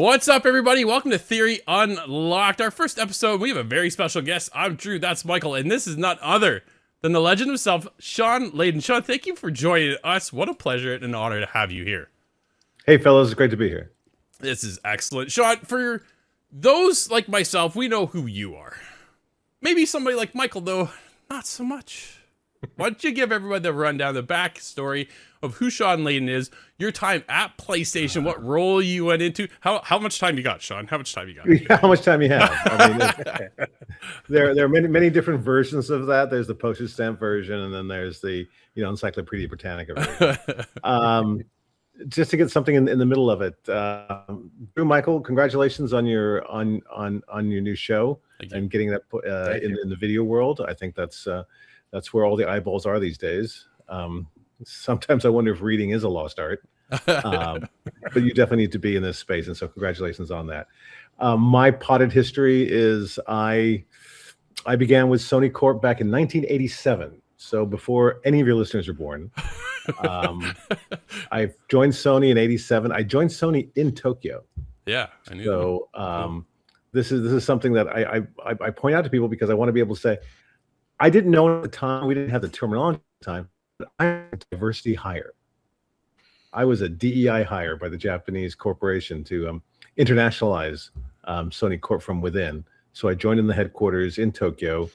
What's up, everybody? Welcome to Theory Unlocked, our first episode. We have a very special guest. I'm Drew, that's Michael, and this is none other than the legend himself, Shawn Layden. Shawn, thank you for joining us. What a pleasure and an honor to have you here. Hey, fellas, it's great to be here. This is excellent. Shawn, for those like myself, we know who you are. Maybe somebody like Michael, though, not so much. Why don't you give everybody the rundown, the backstory of who Shawn Layden is, your time at PlayStation, what role you went into, how much time you got, Shawn? How much time you got? Yeah, how much time you have? I mean, there are many different versions of that. There's the postage stamp version, and then there's the Encyclopedia Britannica version. Just to get something in the middle of it, Drew, Michael, congratulations on your new show and getting that in the video world. I think that's where all the eyeballs are these days. Sometimes I wonder if reading is a lost art, but you definitely need to be in this space. And so congratulations on that. My potted history is I began with Sony Corp back in 1987. So before any of your listeners are born, I joined Sony in 87. I joined Sony in Tokyo. Yeah, I knew. So this is something that I point out to people because I want to be able to say, I didn't know at the time, we didn't have the terminology at the time, but I'm a diversity hire. I was a DEI hire by the Japanese corporation to internationalize Sony Corp from within. So I joined in the headquarters in Tokyo,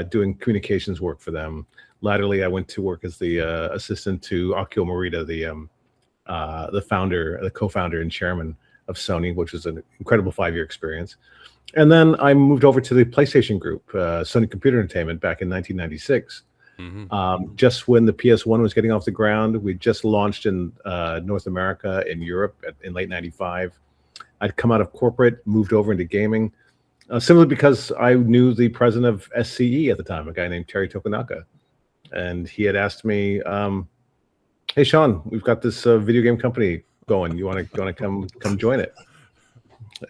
doing communications work for them. Latterly, I went to work as the assistant to Akio Morita, the founder, the co-founder and chairman of Sony, which was an incredible 5-year experience. And then I moved over to the PlayStation group, Sony Computer Entertainment, back in 1996. Mm-hmm. Just when the PS1 was getting off the ground, we just launched in North America and Europe in late 95. I'd come out of corporate, moved over into gaming, simply because I knew the president of SCE at the time, a guy named Terry Tokunaka. And he had asked me, hey, Shawn, we've got this video game company going. You want to come join it?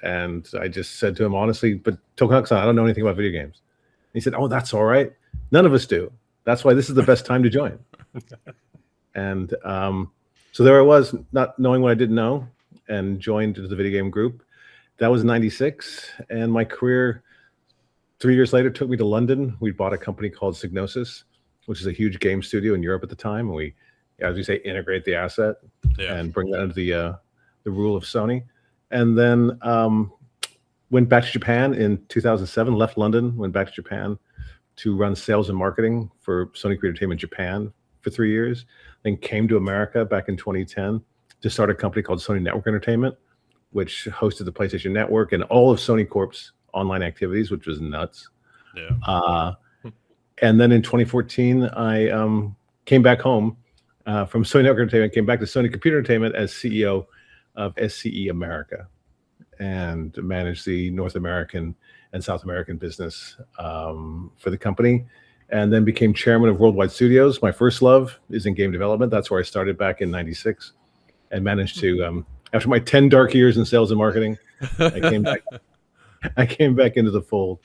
And I just said to him, honestly, but Tokunaka-san, I don't know anything about video games. And he said, oh, that's all right. None of us do. That's why this is the best time to join. And so there I was, not knowing what I didn't know, and joined the video game group. That was 96. And my career, 3 years later, took me to London. We bought a company called Psygnosis, which is a huge game studio in Europe at the time. And we, as we say, integrate the asset and bring that under the rule of Sony. And then went back to Japan in 2007, left London, went back to Japan to run sales and marketing for Sony Computer Entertainment Japan for 3 years. Then came to America back in 2010 to start a company called Sony Network Entertainment, which hosted the PlayStation Network and all of Sony Corp's online activities, which was nuts. Yeah. And then in 2014, I came back home from Sony Network Entertainment, came back to Sony Computer Entertainment as CEO of SCE America, and managed the North American and South American business for the company, and then became chairman of Worldwide Studios. My first love is in game development. That's where I started back in 96 and managed to, after my 10 dark years in sales and marketing, I came back into the fold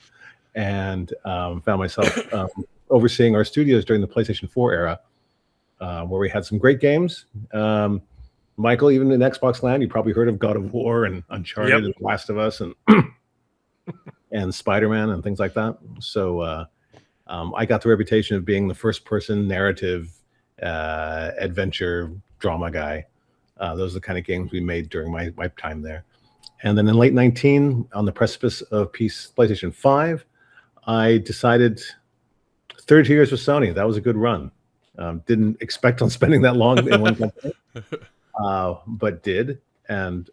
and found myself overseeing our studios during the PlayStation 4 era, where we had some great games. Michael, even in Xbox land, you probably heard of God of War and Uncharted and Last of Us and and Spider-Man and things like that. So I got the reputation of being the first-person narrative adventure drama guy. Those are the kind of games we made during my time there. And then in late 19, on the precipice of PlayStation 5, I decided 32 years with Sony. That was a good run. Didn't expect on spending that long in one company. But did, and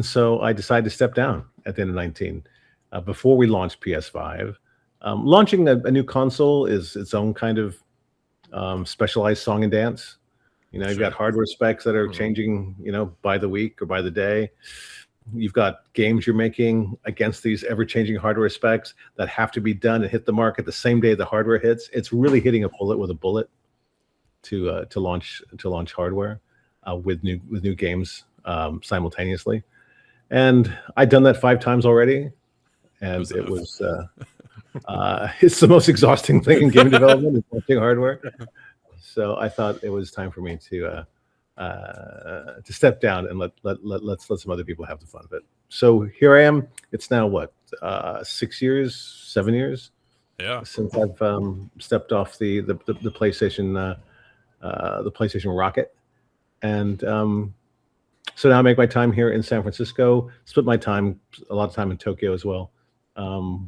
so I decided to step down at the end of 19 before we launched PS5. Launching a new console is its own kind of specialized song and dance. You've got hardware specs that are changing, by the week or by the day. You've got games you're making against these ever-changing hardware specs that have to be done and hit the market the same day the hardware hits. It's really hitting a bullet with a bullet to launch hardware. With new games simultaneously, and I'd done that 5 times already, and it's the most exhausting thing in game development is launching hardware. So I thought it was time for me to to step down and let some other people have the fun of it. So here I am. It's now what 6 years, 7 years since I've stepped off the PlayStation the PlayStation Rocket, and so now I make my time here in San Francisco. Split my time a lot of time in Tokyo as well,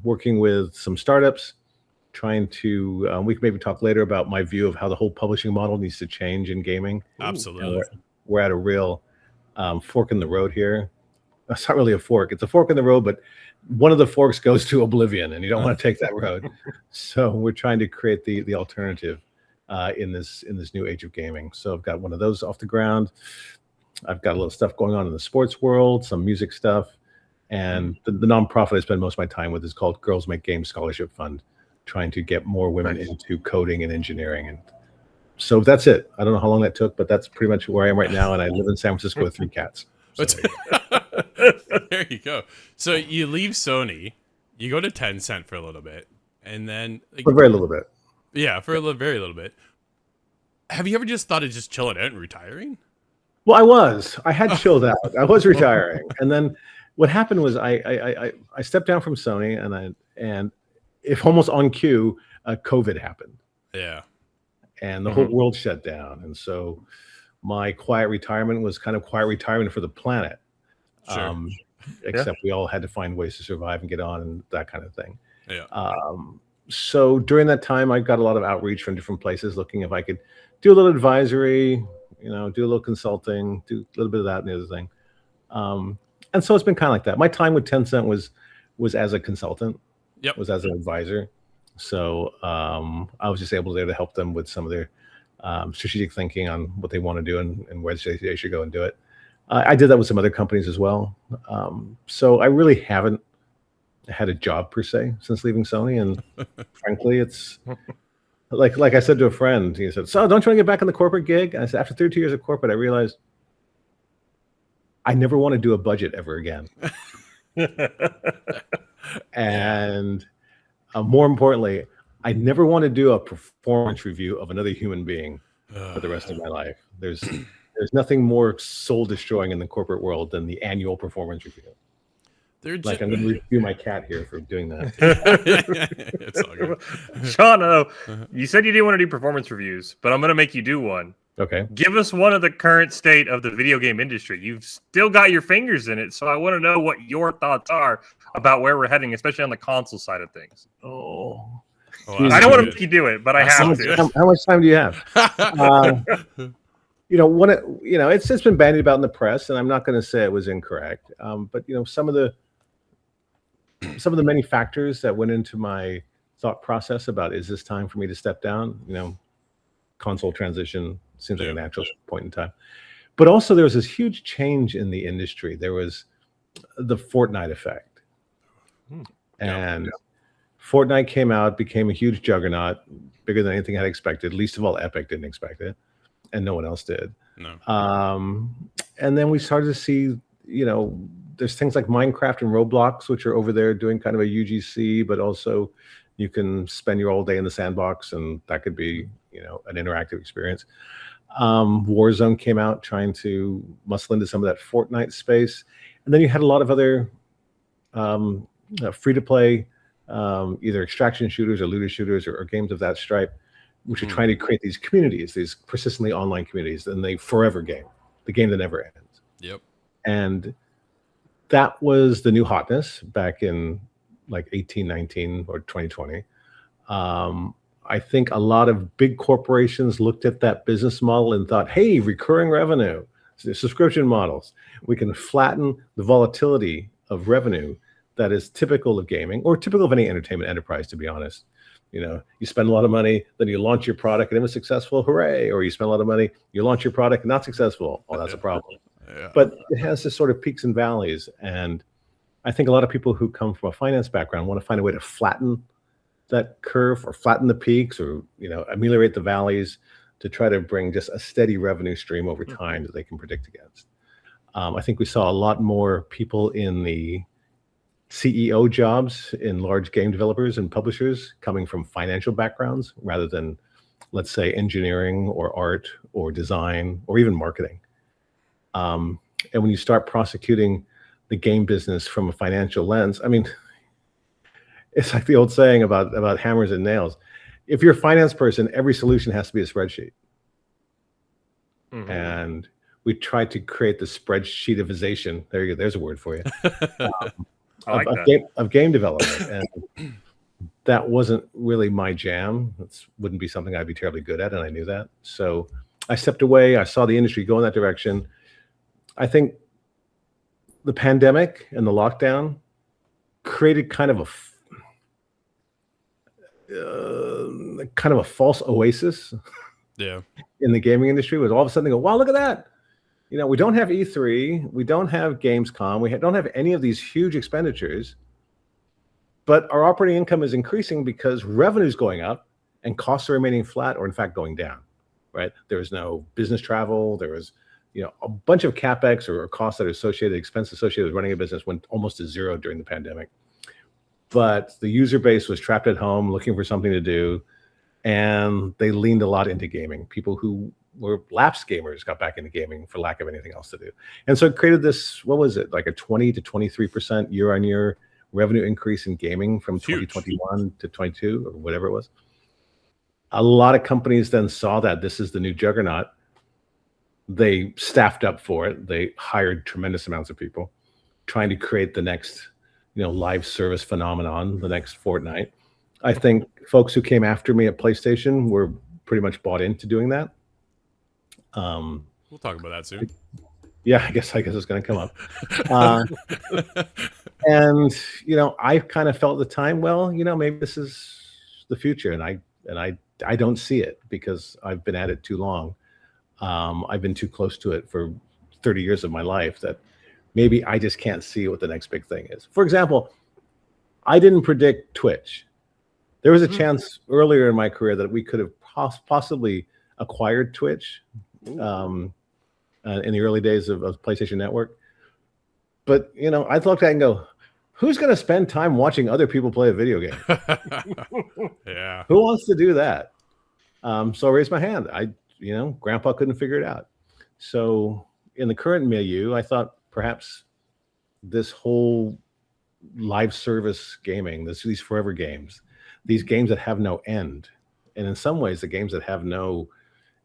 working with some startups. Trying to we can maybe talk later about my view of how the whole publishing model needs to change in gaming. Absolutely. We're at a real fork in the road here. It's not really a fork. It's a fork in the road, but one of the forks goes to oblivion, and you don't want to take that road. So we're trying to create the alternative in this new age of gaming. So I've got one of those off the ground. I've got a little stuff going on in the sports world, some music stuff, and the nonprofit I spend most of my time with is called Girls Make Games Scholarship Fund, trying to get more women into coding and engineering. And so that's it. I don't know how long that took, but that's pretty much where I am right now. And I live in San Francisco with 3 cats. So there you go. So you leave Sony, you go to Tencent for a little bit, and then for a very little bit. Yeah, for very little bit. Have you ever just thought of just chilling out and retiring? Well, I had chilled out. I was retiring. And then what happened was I stepped down from Sony, and if almost on cue, COVID happened. Yeah. And the whole world shut down. And so my quiet retirement was kind of quiet retirement for the planet. Sure. Except we all had to find ways to survive and get on and that kind of thing. Yeah. So during that time, I got a lot of outreach from different places looking if I could do a little advisory, do a little consulting, do a little bit of that and the other thing. And so it's been kind of like that. My time with Tencent was as a consultant. Yep. Was as an advisor. So I was just able to help them with some of their strategic thinking on what they want to do and where they should go and do it. I did that with some other companies as well. So I really haven't had a job per se since leaving Sony. And frankly, it's like I said to a friend, he said, "So don't you want to get back in the corporate gig?" And I said, after 32 years of corporate, I realized I never want to do a budget ever again. And more importantly, I never want to do a performance review of another human being for the rest of my life. There's nothing more soul destroying in the corporate world than the annual performance review. I'm going to review my cat here for doing that. It's all good. Shawn, you said you didn't want to do performance reviews, but I'm going to make you do one. Okay. Give us one of the current state of the video game industry. You've still got your fingers in it, so I want to know what your thoughts are about where we're heading, especially on the console side of things. Oh, I don't want to make you do it, but I have to. How much time do you have? It's been bandied about in the press, and I'm not going to say it was incorrect. But some of the many factors that went into my thought process about, is this time for me to step down? Console transition seems like a natural point in time. But also there was this huge change in the industry. There was the Fortnite effect. And Fortnite came out, became a huge juggernaut, bigger than anything I had expected. Least of all, Epic didn't expect it, and no one else did. No. And then we started to see, there's things like Minecraft and Roblox, which are over there doing kind of a UGC, but also you can spend your whole day in the sandbox, and that could be, an interactive experience. Warzone came out trying to muscle into some of that Fortnite space. And then you had a lot of other free-to-play, either extraction shooters or looter shooters or games of that stripe, which are trying to create these communities, these persistently online communities, and the forever game, the game that never ends. Yep. And that was the new hotness back in like 1819 or 2020. I think a lot of big corporations looked at that business model and thought, hey, recurring revenue, subscription models, we can flatten the volatility of revenue that is typical of gaming or typical of any entertainment enterprise, to be honest. You spend a lot of money, then you launch your product and it was successful, hooray. Or you spend a lot of money, you launch your product and not successful. Oh, that's a problem. Yeah. But it has this sort of peaks and valleys. And I think a lot of people who come from a finance background want to find a way to flatten that curve or flatten the peaks or, ameliorate the valleys to try to bring just a steady revenue stream over time that they can predict against. I think we saw a lot more people in the CEO jobs in large game developers and publishers coming from financial backgrounds rather than let's say, engineering or art or design or even marketing. And when you start prosecuting the game business from a financial lens, I mean, it's like the old saying about hammers and nails. If you're a finance person, every solution has to be a spreadsheet. And we tried to create the spreadsheetifization. There you go. There's a word for you. Of game development. And that wasn't really my jam. That wouldn't be something I'd be terribly good at, and I knew that. So I stepped away. I saw the industry go in that direction. I think the pandemic and the lockdown created kind of a false oasis. Yeah. In the gaming industry, was all of a sudden go, wow, look at that. You know, we don't have E3, we don't have Gamescom, we don't have any of these huge expenditures, but our operating income is increasing because revenue is going up and costs are remaining flat or in fact going down, right? There was no business travel. There was, you know, a bunch of CapEx or costs that are associated, expenses associated with running a business went almost to zero during the pandemic. But the user base was trapped at home looking for something to do, and they leaned a lot into gaming. People who were lapsed gamers got back into gaming for lack of anything else to do. And so it created this, what was it, like a 20 to 23% year-on-year revenue increase in gaming from 2021 to 22 or whatever it was. A lot of companies then saw that this is the new juggernaut. They staffed up for it. They hired tremendous amounts of people trying to create the next, you know, live service phenomenon, the next Fortnite. I think folks who came after me at PlayStation were pretty much bought into doing that. We'll talk about that soon. Yeah, I guess it's going to come up. And you know, I kind of felt at the time, well, you know, maybe this is the future, and I don't see it because I've been at it too long. I've been too close to it for 30 years of my life that maybe I just can't see what the next big thing is. For example, I didn't predict Twitch. There was a chance earlier in my career that we could have possibly acquired Twitch in the early days of PlayStation Network. But, you know, I looked at it and go, who's going to spend time watching other people play a video game? Yeah. Who wants to do that? So I raised my hand. Grandpa couldn't figure it out. So in the current milieu, I thought perhaps this whole live service gaming, these forever games, these games that have no end, and in some ways the games that have no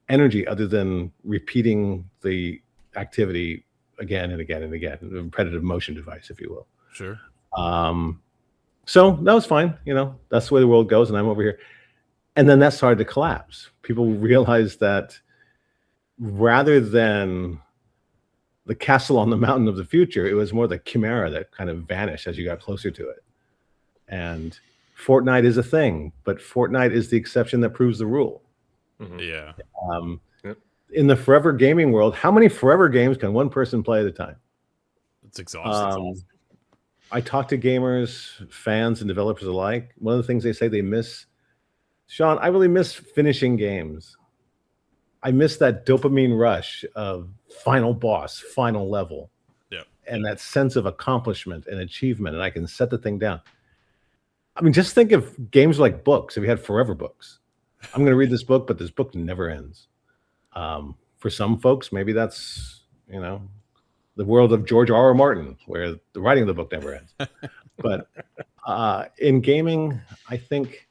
energy other than repeating the activity again and again and again, a repetitive motion device, if you will. Sure. So that was fine. You know, that's the way the world goes, and I'm over here. And then that started to collapse. People realized that rather than the castle on the mountain of the future, it was more the chimera that kind of vanished as you got closer to it. And Fortnite is a thing, but Fortnite is the exception that proves the rule. Mm-hmm. Yeah. In the forever gaming world, how many forever games can one person play at a time? It's exhausting. I talk to gamers, fans, and developers alike. One of the things they say they miss, Shawn, I really miss finishing games. I miss that dopamine rush of final boss, final level, and that sense of accomplishment and achievement, and I can set the thing down. I mean, just think of games like books. If you had forever books, I'm going to read this book, but this book never ends. For some folks, maybe that's, you know, the world of George R.R. Martin, where the writing of the book never ends. But in gaming, I think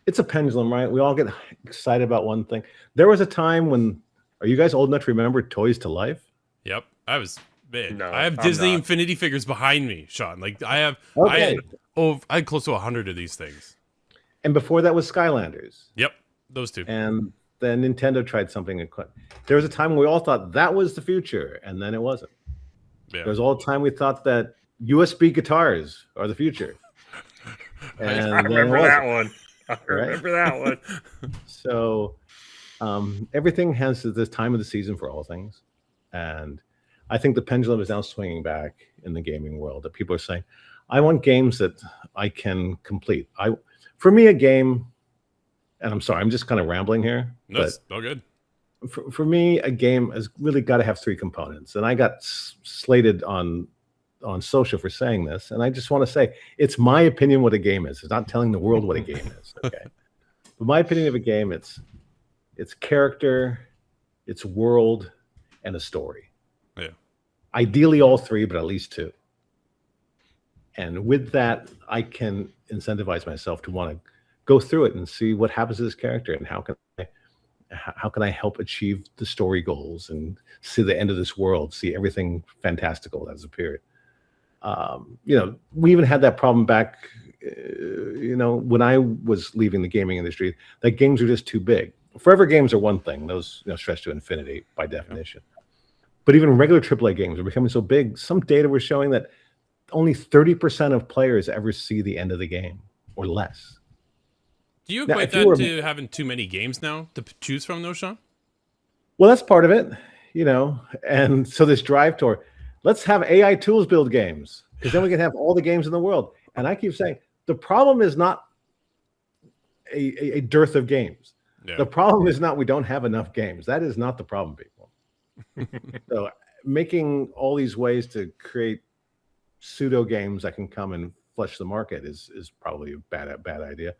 it's a pendulum, right? We all get excited about one thing. There was a time when, are you guys old enough to remember Toys to Life? Yep. I was big. No, I have I'm Disney not. Infinity figures behind me, Shawn. Like I had close to 100 of these things. And before that was Skylanders. Yep. Those two. And then Nintendo tried something. There was a time when we all thought that was the future, and then it wasn't. Yeah. There was all the time we thought that USB guitars are the future. And I remember that one. I remember that one. So everything has this time of the season for all things. And I think the pendulum is now swinging back in the gaming world, that people are saying, I want games that I can complete. For me, a game, and I'm sorry, I'm just kind of rambling here. No, it's all good. For me, a game has really got to have three components. And I got slated on social for saying this. And I just want to say, it's my opinion what a game is. It's not telling the world what a game is. Okay. my opinion of a game, it's character, its world, and a story. Yeah. Ideally all three, but at least two. And with that, I can incentivize myself to want to go through it and see what happens to this character and how can I help achieve the story goals and see the end of this world, see everything fantastical that has appeared. We even had that problem back, when I was leaving the gaming industry, that games were just too big. Forever games are one thing; those stretch to infinity by definition. But even regular AAA games are becoming so big. Some data was showing that only 30% of players ever see the end of the game, or less. Do you equate that to having too many games now to choose from, though, Shawn? Well, that's part of it, And so this drive toward, let's have AI tools build games, because then we can have all the games in the world. And I keep saying, the problem is not a dearth of games. Yeah. The problem is not we don't have enough games. That is not the problem, people. So making all these ways to create pseudo games that can come and flush the market is probably a bad idea.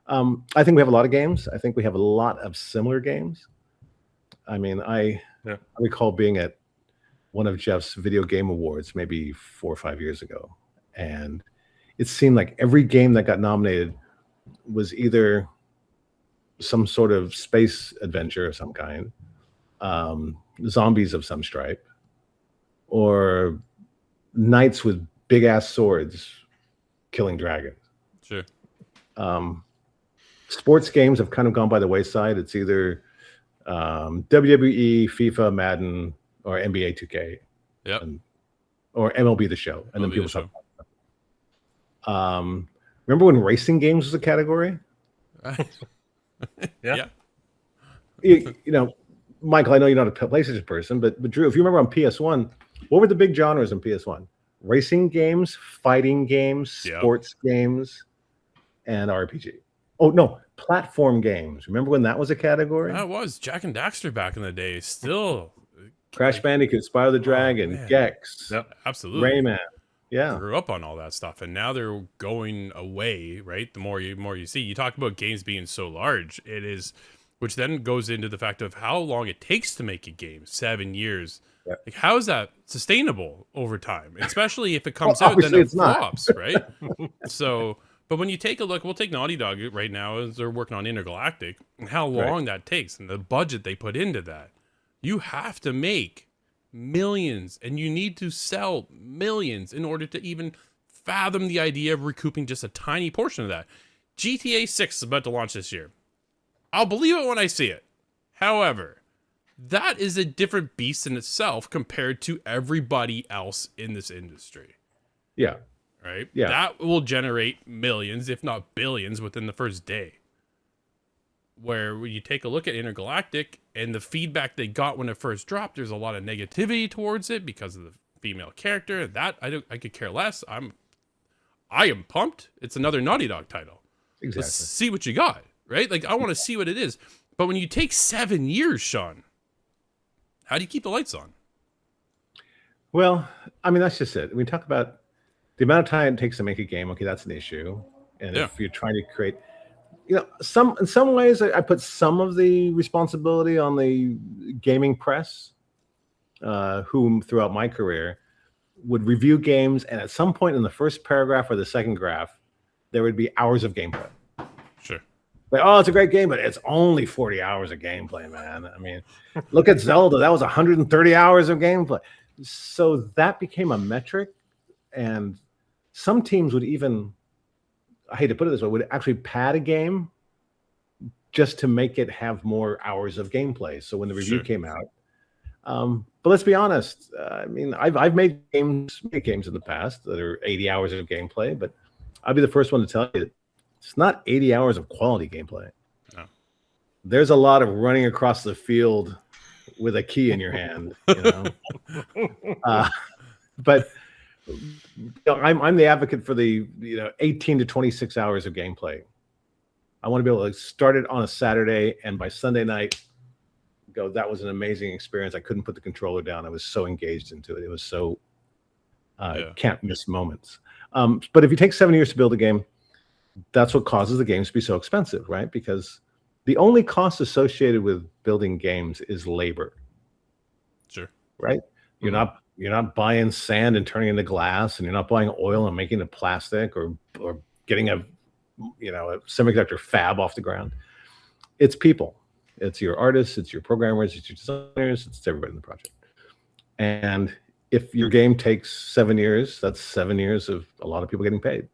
I think we have a lot of games. I think we have a lot of similar games. I mean, I recall being at one of Jeff's video game awards maybe 4 or 5 years ago, and it seemed like every game that got nominated was either some sort of space adventure of some kind, zombies of some stripe, or knights with big ass swords killing dragons. Sure. Sports games have kind of gone by the wayside. It's either WWE, FIFA, Madden, or NBA 2K. Yep. Or MLB The Show. And then people talk about it. Remember when racing games was a category? Yeah. Michael, I know you're not a PlayStation person, but Drew, if you remember on PS1, what were the big genres in PS1? Racing games, fighting games, sports games, and RPG. Oh, no, platform games. Remember when that was a category? That was Jak and Daxter back in the day. Still. Crash Bandicoot, Spyro the Dragon, Gex. Yep, absolutely. Rayman. Yeah. I grew up on all that stuff, and now they're going away, right? The more you see. You talk about games being so large, it is, which then goes into the fact of how long it takes to make a game, 7 years. Yep. Like, how is that sustainable over time? Especially if it comes out, then it flops, right? So, but when you take a look, we'll take Naughty Dog right now as they're working on Intergalactic, and how long that takes, and the budget they put into that. You have to make millions, and you need to sell millions in order to even fathom the idea of recouping just a tiny portion of that. GTA 6 is about to launch this year. I'll believe it when I see it. However, that is a different beast in itself compared to everybody else in this industry. Yeah. Right? Yeah. That will generate millions, if not billions, within the first day. Where when you take a look at Intergalactic and the feedback they got when it first dropped, there's a lot of negativity towards it because of the female character. That I could care less. I am pumped. It's another Naughty Dog title. Exactly. Let's see what you got, right? Like, I want to see what it is. But when you take 7 years, Shawn, how do you keep the lights on? Well, I mean, that's just it. We talk about the amount of time it takes to make a game. Okay, that's an issue. And if you're trying to create, in some ways, I put some of the responsibility on the gaming press, whom throughout my career would review games, and at some point in the first paragraph or the second graph, there would be hours of gameplay. Sure. Like, oh, it's a great game, but it's only 40 hours of gameplay, man. I mean, look at Zelda. That was 130 hours of gameplay. So that became a metric, and some teams would even, I hate to put it this way, would actually pad a game just to make it have more hours of gameplay. So when the review came out, but let's be honest. I mean, I've made games in the past that are 80 hours of gameplay, but I'll be the first one to tell you it's not 80 hours of quality gameplay. No. There's a lot of running across the field with a key in your hand, but I'm the advocate for the 18 to 26 hours of gameplay. I want to be able to start it on a Saturday, and by Sunday night, go, that was an amazing experience. I couldn't put the controller down. I was so engaged into it. It was so can't miss moments. But if you take 7 years to build a game, that's what causes the games to be so expensive, right? Because The only cost associated with building games is labor, Sure. right? You're not buying sand and turning it into glass, and you're not buying oil and making it plastic, or getting a semiconductor fab off the ground. It's people. It's your artists, it's your programmers, it's your designers, it's everybody in the project. And if your game takes 7 years, that's 7 years of a lot of people getting paid.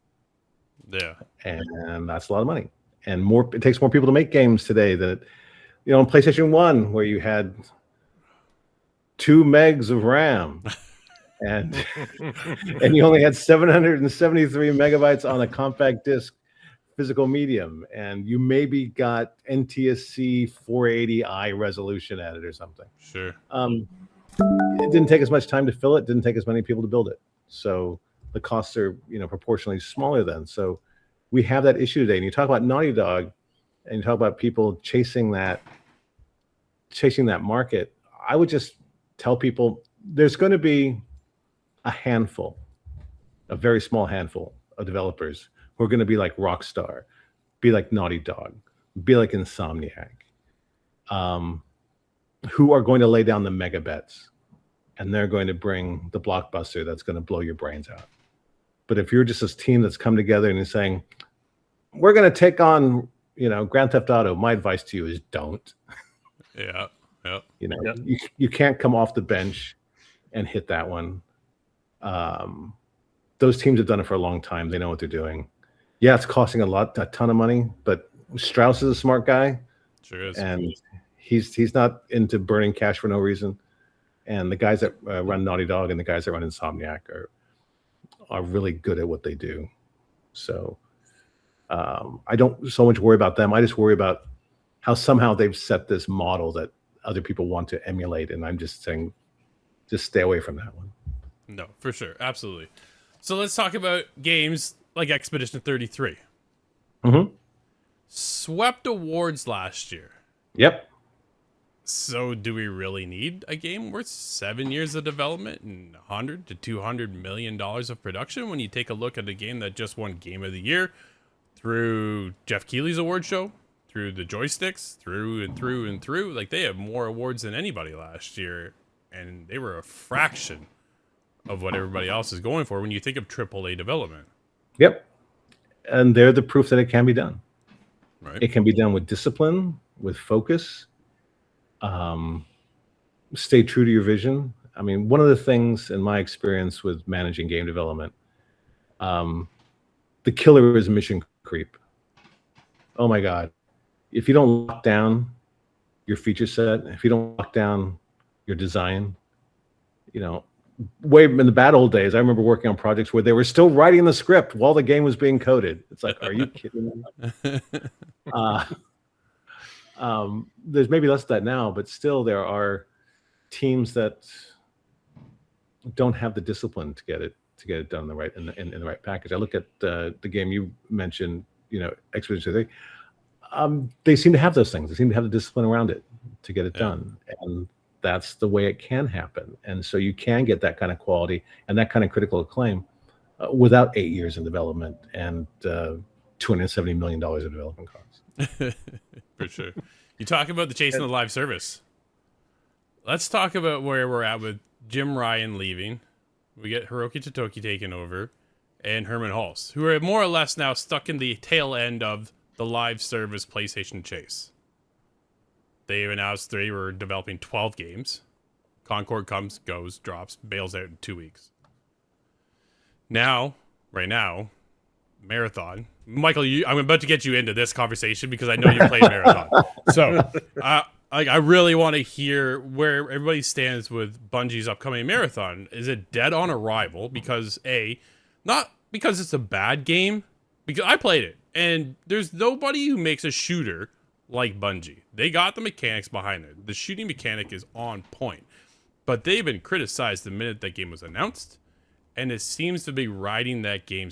Yeah. And that's a lot of money. And it takes more people to make games today than, on PlayStation 1, where you had 2 megs of RAM and you only had 773 megabytes on a compact disc physical medium, and you maybe got NTSC 480i resolution at it or something. Sure. It didn't take as much time to fill it, didn't take as many people to build it. So the costs are, proportionally smaller then. So we have that issue today. And you talk about Naughty Dog, and you talk about people chasing that market. I would just tell people there's going to be a very small handful of developers who are going to be like Rockstar, be like Naughty Dog, be like Insomniac, who are going to lay down the mega bets, and they're going to bring the blockbuster that's going to blow your brains out. But if you're just this team that's come together and is saying, we're going to take on, Grand Theft Auto, my advice to you is don't. Yeah. Yeah. You can't come off the bench and hit that one. Those teams have done it for a long time. They know what they're doing. Yeah, it's costing a ton of money, but Strauss is a smart guy. Sure is. And he's not into burning cash for no reason. And the guys that run Naughty Dog and the guys that run Insomniac are really good at what they do. So I don't so much worry about them. I just worry about how somehow they've set this model that other people want to emulate. And I'm just saying, just stay away from that one. No, for sure. Absolutely. So let's talk about games like Expedition 33. Mm-hmm. Swept awards last year. Yep. So do we really need a game worth 7 years of development and $100 to $200 million of production when you take a look at a game that just won Game of the Year through Jeff Keighley's award show, through the joysticks, through and through and through? Like, they have more awards than anybody last year, and they were a fraction of what everybody else is going for when you think of AAA development. Yep. And they're the proof that it can be done. Right. It can be done with discipline, with focus. Stay true to your vision. I mean, one of the things in my experience with managing game development, the killer is mission creep. Oh my God. If you don't lock down your feature set, if you don't lock down your design, way in the bad old days, I remember working on projects where they were still writing the script while the game was being coded. It's like, are you kidding me? There's maybe less of that now, but still there are teams that don't have the discipline to get it done in the right package. I look at the game you mentioned, Expedition 3. They seem to have those things. They seem to have the discipline around it to get it done, and that's the way it can happen. And so you can get that kind of quality and that kind of critical acclaim without 8 years in development and $270 million of development costs. For sure. You talk about the chasing the live service. Let's talk about where we're at with Jim Ryan leaving. We get Hiroki Totoki taking over and Herman Hulse, who are more or less now stuck in the tail end of the live service PlayStation chase. They announced they were developing 12 games. Concord comes, goes, drops, bails out in 2 weeks. Right now, Marathon. Michael, I'm about to get you into this conversation because I know you played Marathon. So, I really want to hear where everybody stands with Bungie's upcoming Marathon. Is it dead on arrival? Because not because it's a bad game, because I played it, and there's nobody who makes a shooter like Bungie. They got the mechanics behind it. The shooting mechanic is on point, but they've been criticized the minute that game was announced, and it seems to be riding that game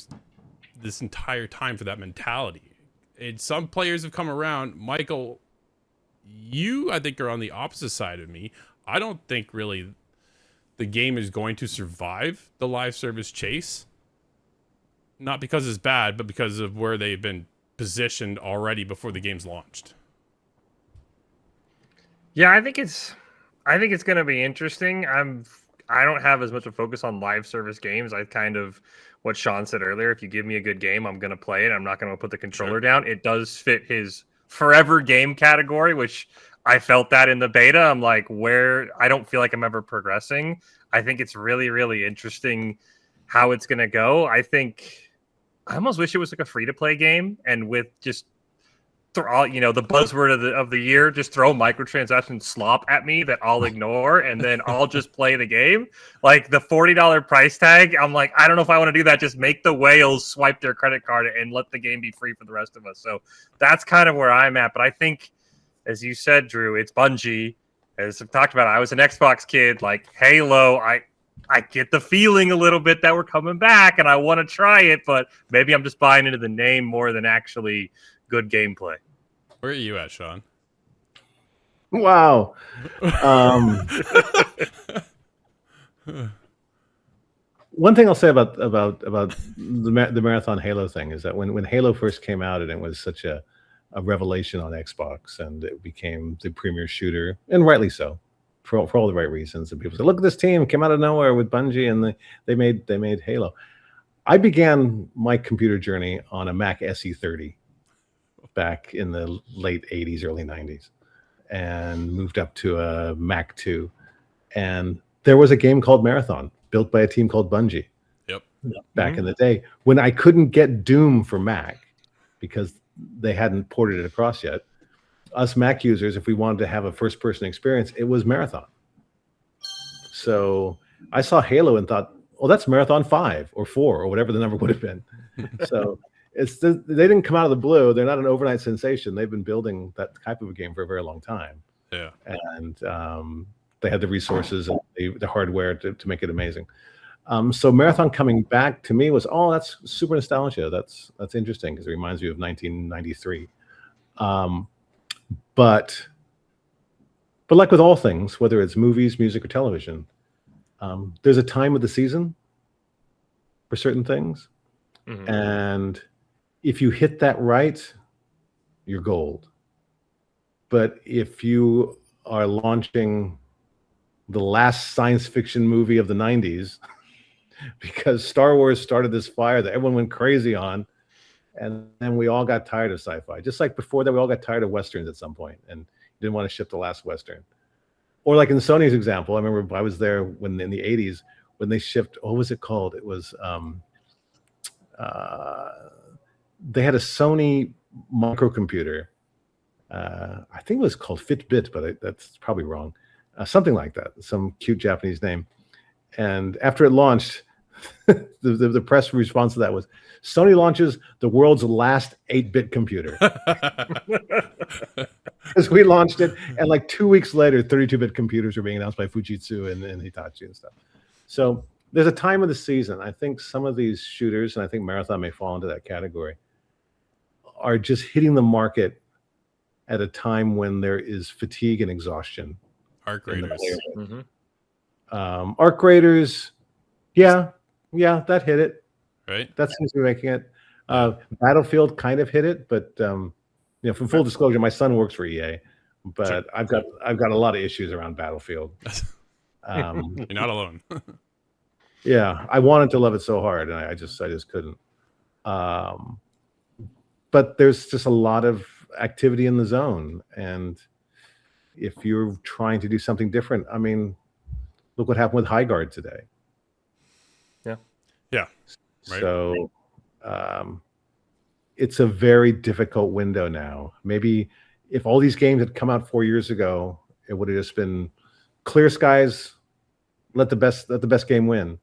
this entire time for that mentality. And some players have come around. Michael, you, I think, are on the opposite side of me. I don't think really the game is going to survive the live service chase. Not because it's bad, but because of where they've been positioned already before the game's launched. Yeah, I think it's going to be interesting. I don't have as much a focus on live service games. I kind of what Shawn said earlier. If you give me a good game, I'm going to play it. I'm not going to put the controller down. It does fit his forever game category, which I felt that in the beta. I'm like, where I don't feel like I'm ever progressing. I think it's really, really interesting how it's going to go. I almost wish it was like a free to play game, and with just throw, the buzzword of the year, just throw microtransaction slop at me that I'll ignore, and then I'll just play the game. Like the $40 price tag, I'm like, I don't know if I want to do that. Just make the whales swipe their credit card and let the game be free for the rest of us. So that's kind of where I'm at. But I think, as you said, Drew, it's Bungie. As I've talked about, I was an Xbox kid. Like Halo, I get the feeling a little bit that we're coming back, and I want to try it, but maybe I'm just buying into the name more than actually good gameplay. Where are you at, Shawn? Wow. One thing I'll say about the Marathon Halo thing is that when Halo first came out and it was such a revelation on Xbox and it became the premier shooter, and rightly so, for all the right reasons. And people said, "Look at this team came out of nowhere with Bungie, and they made Halo." I began my computer journey on a Mac SE30 back in the late 80s, early 90s, and moved up to a Mac 2. And there was a game called Marathon, built by a team called Bungie. Yep. Back in the day, when I couldn't get Doom for Mac because they hadn't ported it across yet. Us Mac users, if we wanted to have a first-person experience, it was Marathon. So I saw Halo and thought, "Oh, that's Marathon 5 or 4 or whatever the number would have been." So they didn't come out of the blue. They're not an overnight sensation. They've been building that type of a game for a very long time. Yeah, and they had the resources and the hardware to make it amazing. So Marathon coming back to me was, oh, that's super nostalgia. That's interesting because it reminds me of 1993. But like with all things, whether it's movies, music, or television, there's a time of the season for certain things. Mm-hmm. And if you hit that right, you're gold. But if you are launching the last science fiction movie of the 90s, because Star Wars started this fire that everyone went crazy on, and then we all got tired of sci-fi. Just like before that, we all got tired of Westerns at some point and didn't want to ship the last Western. Or like in Sony's example, I remember I was there when in the 80s when they shipped, what was it called? It was, they had a Sony microcomputer. I think it was called Fitbit, but that's probably wrong. Something like that, some cute Japanese name. And after it launched, the press response to that was, Sony launches the world's last 8-bit computer. Because we launched it, and like 2 weeks later, 32-bit computers were being announced by Fujitsu and Hitachi and stuff. So there's a time of the season. I think some of these shooters, and I think Marathon may fall into that category, are just hitting the market at a time when there is fatigue and exhaustion. Arc Raiders. Mm-hmm. Arc Raiders, yeah, that hit it. Right. That seems to be making it. Battlefield kind of hit it, but for full disclosure, my son works for EA, but sure. I've got a lot of issues around Battlefield. You're not alone. Yeah, I wanted to love it so hard, and I just couldn't. But there's just a lot of activity in the zone, and if you're trying to do something different, I mean, look what happened with High Guard today. Yeah. Right. So it's a very difficult window now. Maybe if all these games had come out 4 years ago, it would have just been clear skies, let the best game win.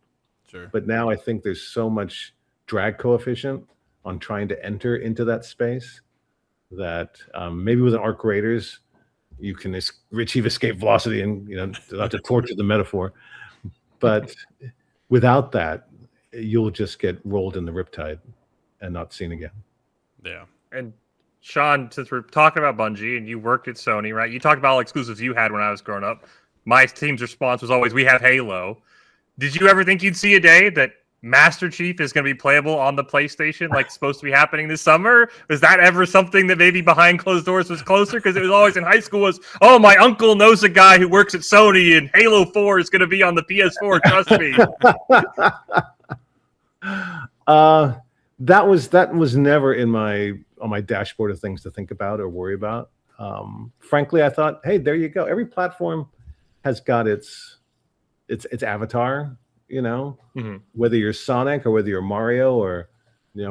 Sure. But now I think there's so much drag coefficient on trying to enter into that space that maybe with an Arc Raiders, you can achieve escape velocity and not to torture the metaphor. But without that, you'll just get rolled in the riptide and not seen again. Yeah. And Shawn, since we're talking about Bungie and you worked at Sony, right? You talked about all exclusives you had when I was growing up. My team's response was always, we have Halo. Did you ever think you'd see a day that Master Chief is going to be playable on the PlayStation, like supposed to be happening this summer? Was that ever something that maybe behind closed doors was closer? Because it was always in high school was, oh, my uncle knows a guy who works at Sony and Halo 4 is going to be on the PS4. Trust me. That was never on my dashboard of things to think about or worry about. Frankly, I thought, hey, there you go. Every platform has got its avatar. Whether you're Sonic or whether you're Mario, or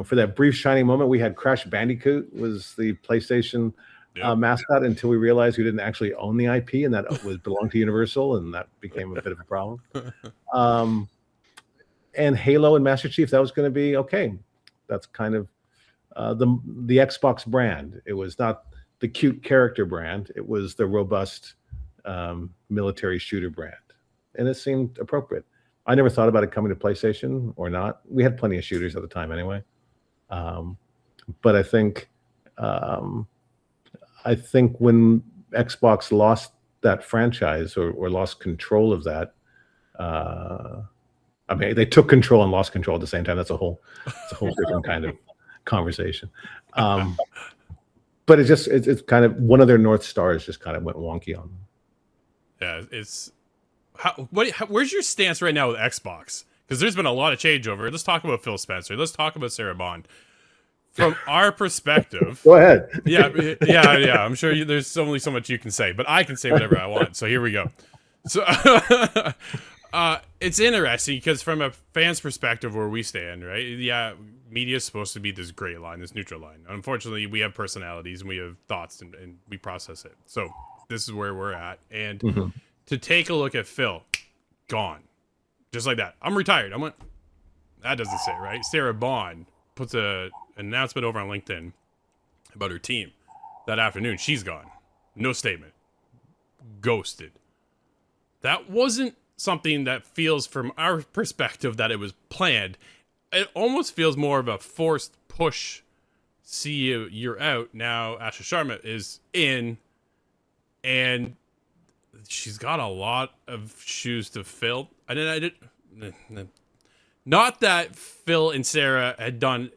for that brief shining moment we had, Crash Bandicoot was the PlayStation mascot until we realized we didn't actually own the IP and that belonged to Universal, and that became a bit of a problem. And Halo and Master Chief, that was going to be okay. That's kind of the Xbox brand. It was not the cute character brand. It was the robust military shooter brand, and it seemed appropriate. I never thought about it coming to PlayStation or not. We had plenty of shooters at the time anyway. But I think when Xbox lost that franchise or lost control of that, I mean, they took control and lost control at the same time. That's a whole different kind of conversation. But it's kind of one of their North Stars just kind of went wonky on them. Yeah, it's where's your stance right now with Xbox? Because there's been a lot of changeover. Let's talk about Phil Spencer. Let's talk about Sarah Bond. From our perspective, go ahead. Yeah. I'm sure there's only so much you can say, but I can say whatever I want. So here we go. So it's interesting because from a fan's perspective, where we stand, right? Yeah, media is supposed to be this gray line, this neutral line. Unfortunately, we have personalities and we have thoughts and we process it. So this is where we're at. And to take a look at Phil, gone. Just like that. I'm retired. I went, that doesn't say, right? Sarah Bond puts an announcement over on LinkedIn about her team that afternoon. She's gone. No statement. Ghosted. That wasn't something that feels, from our perspective, that it was planned. It almost feels more of a forced push. See you, you're out. Now Asha Sharma is in, and she's got a lot of shoes to fill. Not that Phil and Sarah had done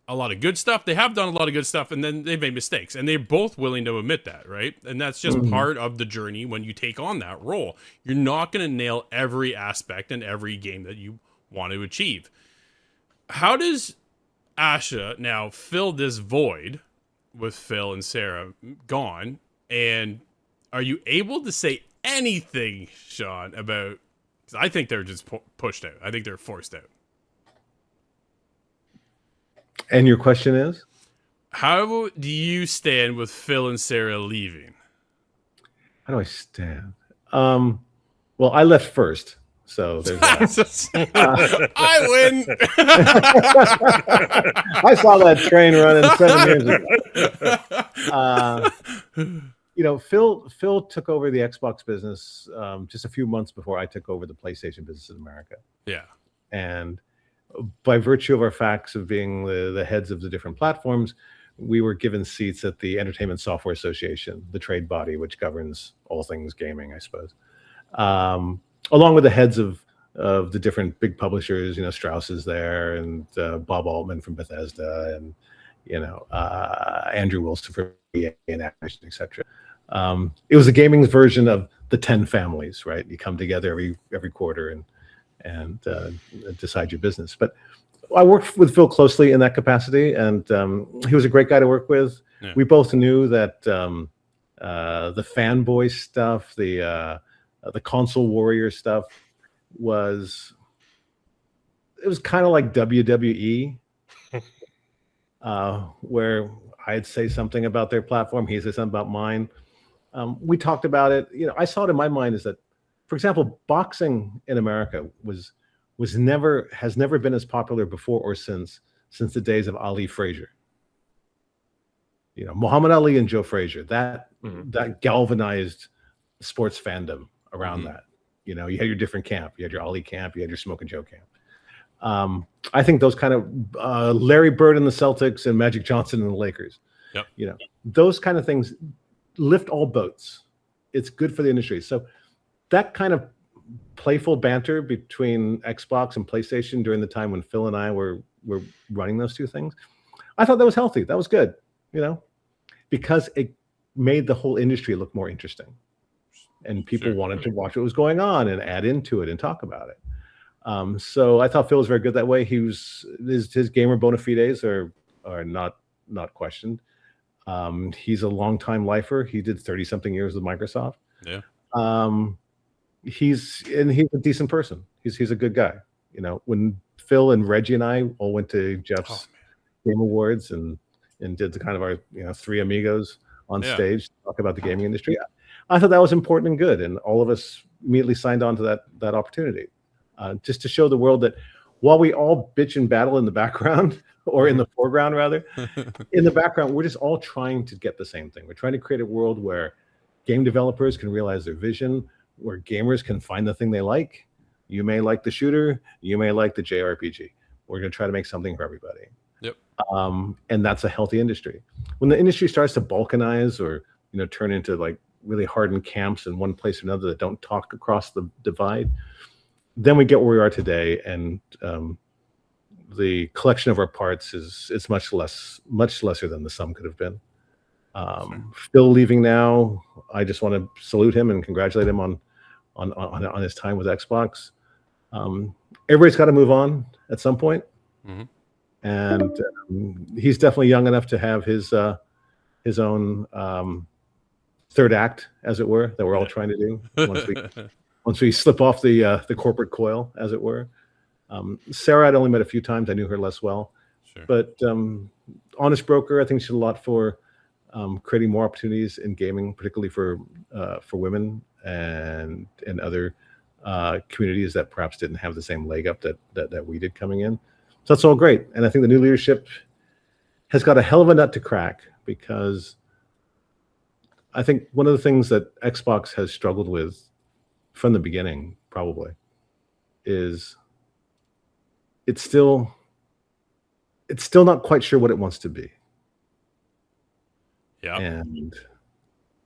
a lot of good stuff. They have done a lot of good stuff, and then they've made mistakes, and they're both willing to admit that, right? And that's just part of the journey when you take on that role. You're not going to nail every aspect in every game that you want to achieve. How does Asha now fill this void with Phil and Sarah gone? And are you able to say anything, Shawn, about... Because I think they're just pushed out. I think they're forced out. And your question is? How do you stand with Phil and Sarah leaving? How do I stand? Well, I left first, so there's that. I win. I saw that train running 7 years ago. Phil took over the Xbox business just a few months before I took over the PlayStation business in America. Yeah. And by virtue of our facts of being the heads of the different platforms, we were given seats at the Entertainment Software Association, the trade body which governs all things gaming, I suppose, along with the heads of the different big publishers. Strauss is there, and Bob Altman from Bethesda, and Andrew Wilson from EA and Activision, etc. It was a gaming version of the 10 families, right? You come together every quarter and decide your business. But I worked with Phil closely in that capacity, and he was a great guy to work with. Yeah. We both knew that the fanboy stuff, the console warrior stuff, was kind of like WWE, where I'd say something about their platform, he'd say something about mine. We talked about it. I saw it in my mind is that, for example, boxing in America has never been as popular before or since the days of Ali Frazier. Muhammad Ali and Joe Frazier, that galvanized sports fandom around that. You had your different camp. You had your Ali camp. You had your Smoke and Joe camp. I think those kind of Larry Bird and the Celtics and Magic Johnson and the Lakers. Yep. Those kind of things lift all boats. It's good for the industry. So that kind of playful banter between Xbox and PlayStation during the time when Phil and I were running those two things. I thought that was healthy. That was good, because it made the whole industry look more interesting, and people wanted to watch what was going on and add into it and talk about it. So I thought Phil was very good that way. His gamer bona fides are not questioned. He's a long-time lifer. He did 30-something years with Microsoft. Yeah. He's a decent person. He's a good guy. When Phil and Reggie and I all went to Jeff's Game Awards and did the kind of our three amigos on stage to talk about the gaming industry, I thought that was important and good, and all of us immediately signed on to that opportunity, just to show the world that while we all bitch and battle in the background, or in the foreground rather, in the background, we're just all trying to get the same thing. We're trying to create a world where game developers can realize their vision, where gamers can find the thing they like. You may like the shooter, you may like the JRPG. We're going to try to make something for everybody. Yep. And that's a healthy industry. When the industry starts to balkanize or turn into like really hardened camps in one place or another that don't talk across the divide, then we get where we are today, and the collection of our parts is much lesser than the sum could have been. Phil leaving now, I just want to salute him and congratulate him on his time with Xbox. Everybody's got to move on at some point, and he's definitely young enough to have his own third act, as it were, that we're all trying to do once we slip off the corporate coil, as it were. Sarah I'd only met a few times. I knew her less well. Sure. But Honest Broker, I think she did a lot for creating more opportunities in gaming, particularly for women and other communities that perhaps didn't have the same leg up that we did coming in. So that's all great. And I think the new leadership has got a hell of a nut to crack, because I think one of the things that Xbox has struggled with from the beginning probably is it's still not quite sure what it wants to be. Yeah. And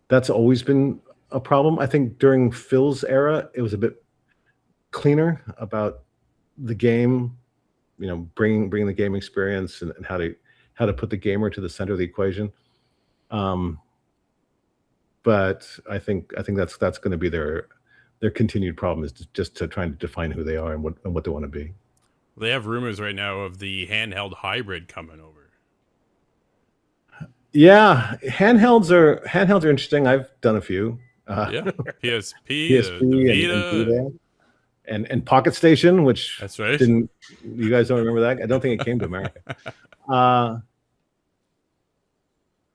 that's always been a problem. I think during Phil's era, it was a bit cleaner about the game, bringing the game experience and how to put the gamer to the center of the equation. But I think that's going to be their continued problem, is just to trying to define who they are and what they want to be. They have rumors right now of the handheld hybrid coming over. Yeah, handhelds are interesting. I've done a few. PSP, Vita, and Pocket Station, which that's right. You guys don't remember that? I don't think it came to America.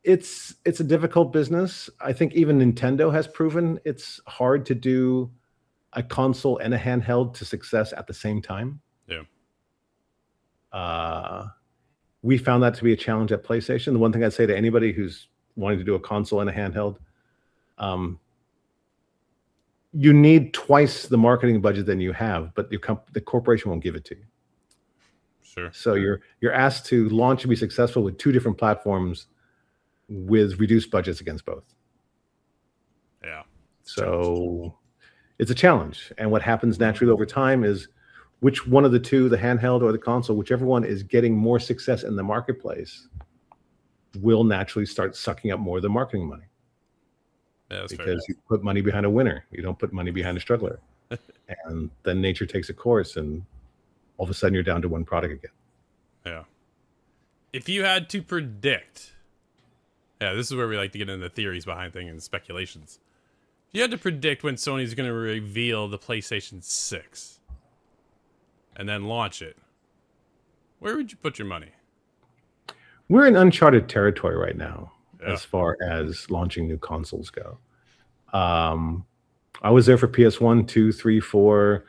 It's a difficult business. I think even Nintendo has proven it's hard to do a console and a handheld to success at the same time. Yeah. We found that to be a challenge at PlayStation. The one thing I'd say to anybody who's wanting to do a console and a handheld, you need twice the marketing budget than you have, but the corporation won't give it to you. Sure. So you're asked to launch and be successful with two different platforms with reduced budgets against both. Yeah. So it's a challenge. And what happens naturally over time is which one of the two, the handheld or the console, whichever one is getting more success in the marketplace, will naturally start sucking up more of the marketing money. Yeah, that's because you put money behind a winner. You don't put money behind a struggler. And then nature takes a course, and all of a sudden you're down to one product again. Yeah. If you had to predict, this is where we like to get into the theories behind things and speculations. If you had to predict when Sony's going to reveal the PlayStation 6 and then launch it, where would you put your money? We're in uncharted territory right now as far as launching new consoles go. I was there for PS1, 2, 3, 4,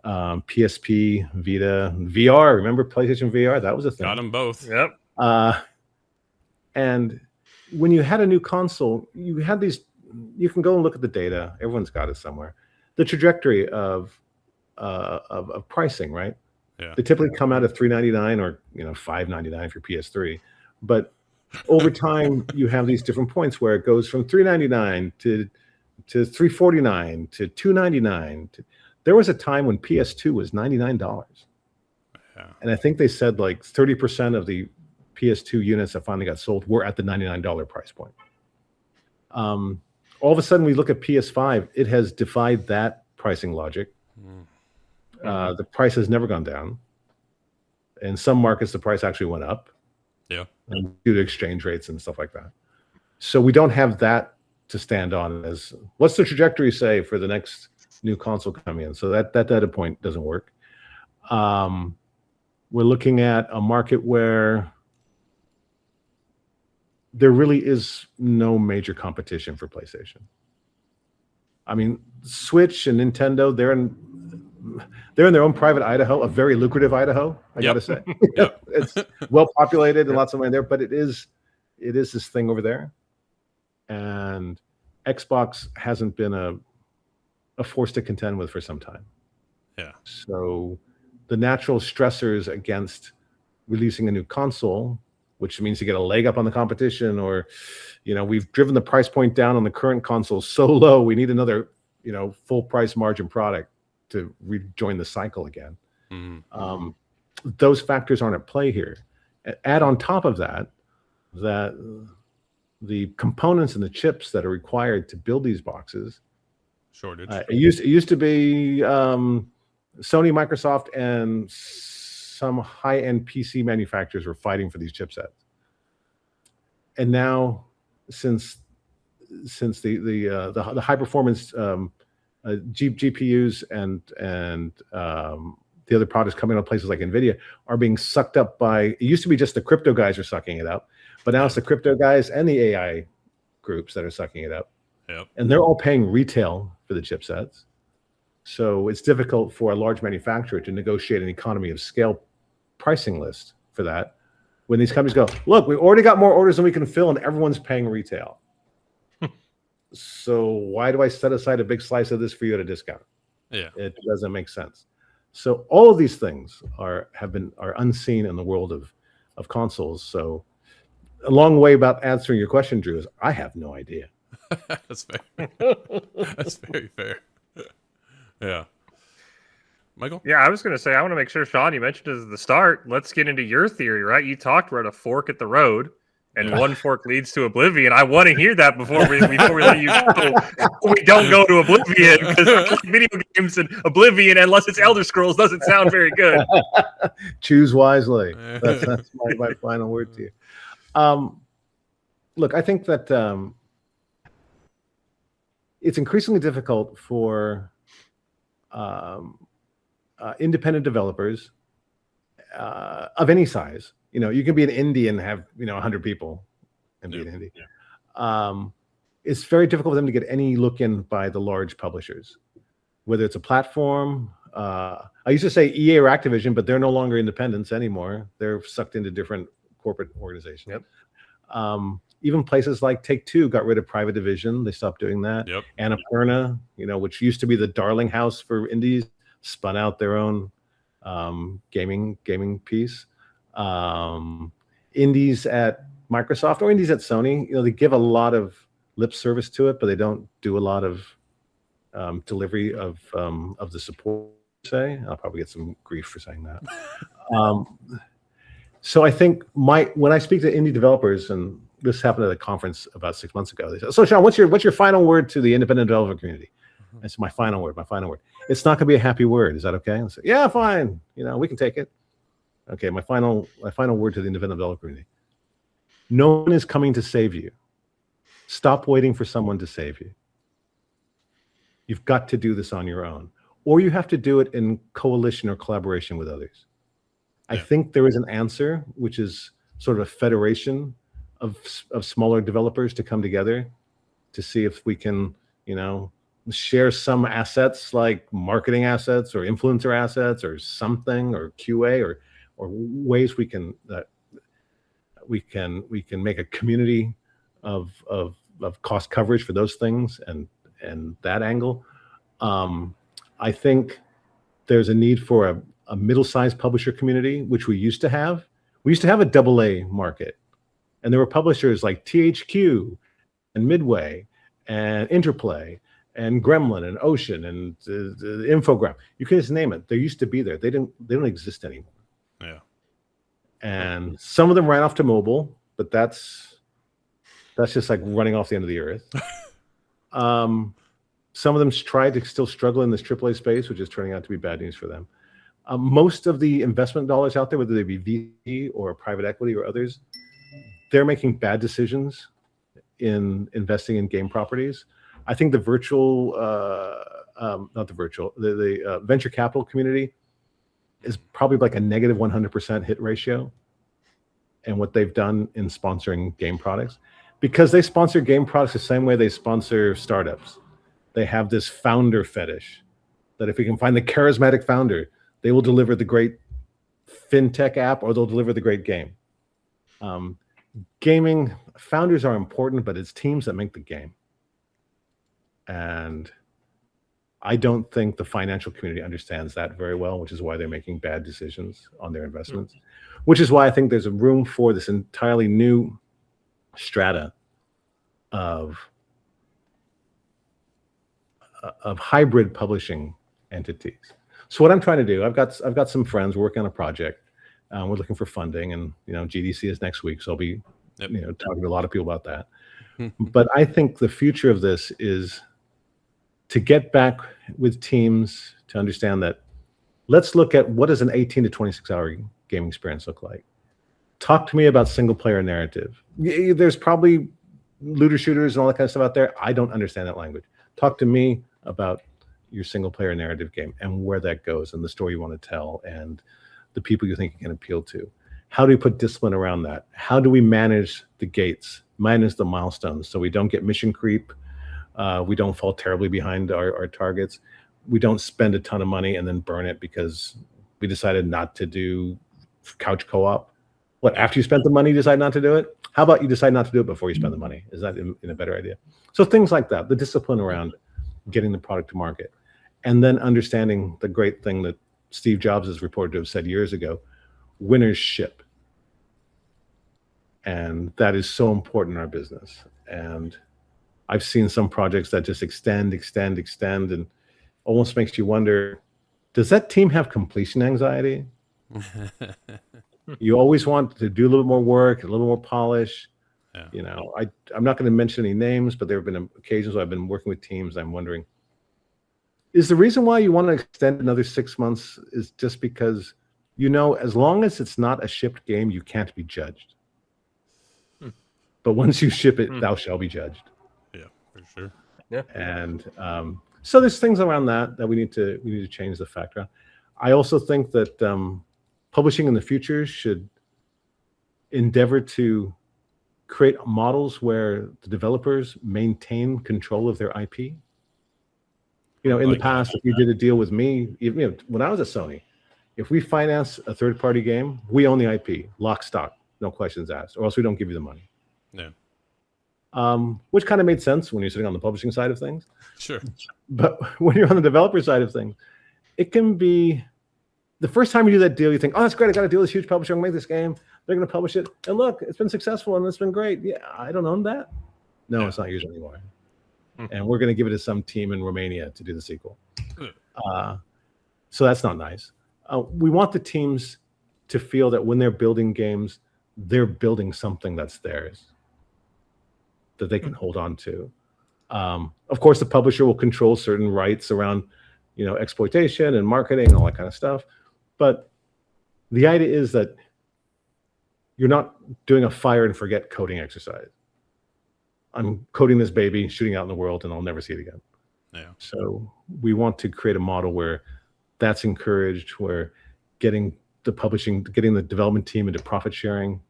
PSP, Vita, VR. Remember PlayStation VR? That was a thing. Got them both. Yep. And when you had a new console, you had these. You can go and look at the data. Everyone's got it somewhere. The trajectory of pricing, right? Yeah. They typically come out at $399 or $599 for PS3, but over time you have these different points where it goes from $399 to to $349 to $299. There was a time when PS2 was $99. Yeah. And I think they said like 30% of the PS2 units that finally got sold were at the $99 price point. All of a sudden, we look at PS5, it has defied that pricing logic. The price has never gone down. In some markets, the price actually went up. Yeah. And due to exchange rates and stuff like that. So we don't have that to stand on as what's the trajectory say for the next new console coming in. So that data point doesn't work. We're looking at a market where there really is no major competition for PlayStation. I mean, Switch and Nintendo, they're in their own private Idaho, a very lucrative Idaho, I gotta say. Yep. It's well populated and lots of money there, but it is this thing over there. And Xbox hasn't been a force to contend with for some time. Yeah. So the natural stressors against releasing a new console, which means you get a leg up on the competition, or, we've driven the price point down on the current console so low, we need another, full price margin product to rejoin the cycle again. Mm-hmm. Those factors aren't at play here. Add on top of that the components and the chips that are required to build these boxes. Shortage. It used to be Sony, Microsoft, and some high-end PC manufacturers were fighting for these chipsets. And now, since the high performance GPUs and the other products coming out of places like NVIDIA are being sucked up by, it used to be just the crypto guys are sucking it up, but now it's the crypto guys and the AI groups that are sucking it up. Yep. And they're all paying retail for the chipsets. So it's difficult for a large manufacturer to negotiate an economy of scale pricing list for that. When these companies go, look, we already got more orders than we can fill and everyone's paying retail. So why do I set aside a big slice of this for you at a discount? Yeah. It doesn't make sense. So all of these things are unseen in the world of consoles. So a long way about answering your question, Drew, is I have no idea. That's fair. That's very fair. Yeah. Michael? Yeah, I was going to say, I want to make sure, Shawn, you mentioned it at the start. Let's get into your theory, right? You talked we're at a fork at the road, and one fork leads to oblivion. I want to hear that before we let you go. We don't go to oblivion, because video games and oblivion, unless it's Elder Scrolls, doesn't sound very good. Choose wisely. That's my final word to you. Look, I think that it's increasingly difficult for independent developers of any size. You can be an indie and have 100 people and be an indie. Yeah. It's very difficult for them to get any look in by the large publishers, whether it's a platform. I used to say EA or Activision, but they're no longer independents anymore. They're sucked into different corporate organizations. Yep. Even places like Take-Two got rid of Private Division. They stopped doing that. Yep. Annapurna, which used to be the darling house for indies, spun out their own gaming piece. Indies at Microsoft or indies at Sony, they give a lot of lip service to it, but they don't do a lot of delivery of the support. Say, I'll probably get some grief for saying that. So I think when I speak to indie developers, and this happened at a conference about 6 months ago, they said, "So Shawn, what's your final word to the independent developer community?" It's my final word. It's not going to be a happy word. Is that okay? I say, yeah, fine. We can take it. Okay, my final word to the independent developer community. No one is coming to save you. Stop waiting for someone to save you. You've got to do this on your own, or you have to do it in coalition or collaboration with others. Yeah. I think there is an answer, which is sort of a federation of smaller developers to come together to see if we can, share some assets like marketing assets or influencer assets or something, or QA or ways we can make a community of cost coverage for those things and that angle. I think there's a need for a middle-sized publisher community, which we used to have. We used to have a AA market, and there were publishers like THQ and Midway and Interplay and Gremlin and Ocean and the Infogram. You can just name it. They used to be there. They don't exist anymore. Yeah. And some of them ran off to mobile, but that's just like running off the end of the earth. Some of them tried to still struggle in this AAA space, which is turning out to be bad news for them. Most of the investment dollars out there, whether they be VC or private equity or others, they're making bad decisions in investing in game properties. I think the venture capital community is probably like a negative 100% hit ratio in what they've done in sponsoring game products, because they sponsor game products the same way they sponsor startups. They have this founder fetish that if we can find the charismatic founder, they will deliver the great fintech app or they'll deliver the great game. Gaming founders are important, but it's teams that make the game. And I don't think the financial community understands that very well, which is why they're making bad decisions on their investments, which is why I think there's a room for this entirely new strata of hybrid publishing entities. So what I'm trying to do, I've got some friends working on a project. We're looking for funding, and GDC is next week, so I'll be talking to a lot of people about that. But I think the future of this is to get back with teams to understand that let's look at what does an 18 to 26 hour gaming experience look like. Talk to me about single player narrative. There's probably looter shooters and all that kind of stuff out there. I don't understand that language. Talk to me about your single player narrative game and where that goes and the story you want to tell and the people you think you can appeal to. How do we put discipline around that? How do we manage the gates, manage the milestones so we don't get mission creep? We don't fall terribly behind our targets. We don't spend a ton of money and then burn it because we decided not to do couch co-op. What, after you spent the money, you decide not to do it? How about you decide not to do it before you spend the money? Is that in a better idea? So things like that, the discipline around getting the product to market, and then understanding the great thing that Steve Jobs is reported to have said years ago, winners ship. And that is so important in our business. And I've seen some projects that just extend, and almost makes you wonder, does that team have completion anxiety? You always want to do a little more work, a little more polish. Yeah. I'm not going to mention any names, but there have been occasions where I've been working with teams. I'm wondering, is the reason why you want to extend another 6 months is just because, as long as it's not a shipped game, you can't be judged. But once you ship it, thou shalt be judged. Yeah, for sure. Yeah. And so there's things around that we need to change the factor. I also think that publishing in the future should endeavor to create models where the developers maintain control of their IP. In the past, if you did a deal with me, when I was at Sony, if we finance a third-party game, we own the IP, lock, stock, no questions asked, or else we don't give you the money. Yeah. Which kind of made sense when you're sitting on the publishing side of things. Sure. But when you're on the developer side of things, it can be the first time you do that deal, you think, oh, that's great. I got to deal with this huge publisher. I'm going to make this game. They're going to publish it. And look, it's been successful and it's been great. Yeah, I don't own that. No, It's not yours anymore. And we're going to give it to some team in Romania to do the sequel. So that's not nice. We want the teams to feel that when they're building games, they're building something that's theirs, that they can hold on to. Of course, the publisher will control certain rights around, exploitation and marketing and all that kind of stuff. But the idea is that you're not doing a fire and forget coding exercise. I'm coding this baby, shooting out in the world, and I'll never see it again. Yeah. So we want to create a model where that's encouraged, where getting the development team into profit sharing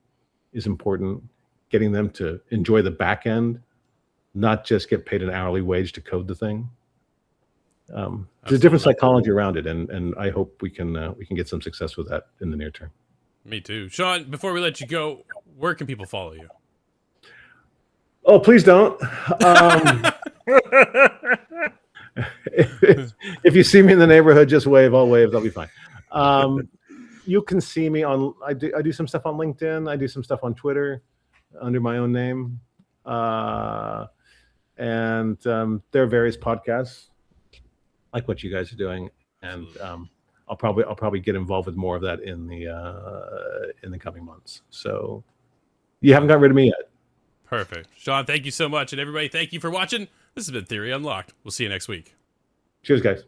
is important, getting them to enjoy the back end, not just get paid an hourly wage to code the thing. There's a different psychology around it, and I hope we can get some success with that in the near term. Me too. Shawn, before we let you go, where can people follow you? Oh, please don't. If you see me in the neighborhood, just wave. I'll wave. That'll be fine. You can see me on. I do some stuff on LinkedIn. I do some stuff on Twitter under my own name. and there are various podcasts like what you guys are doing, and I'll probably get involved with more of that in the coming months. So you haven't got rid of me yet. Perfect. Shawn, thank you so much. And everybody, thank you for watching. This has been Theory Unlocked. We'll see you next week. Cheers, guys.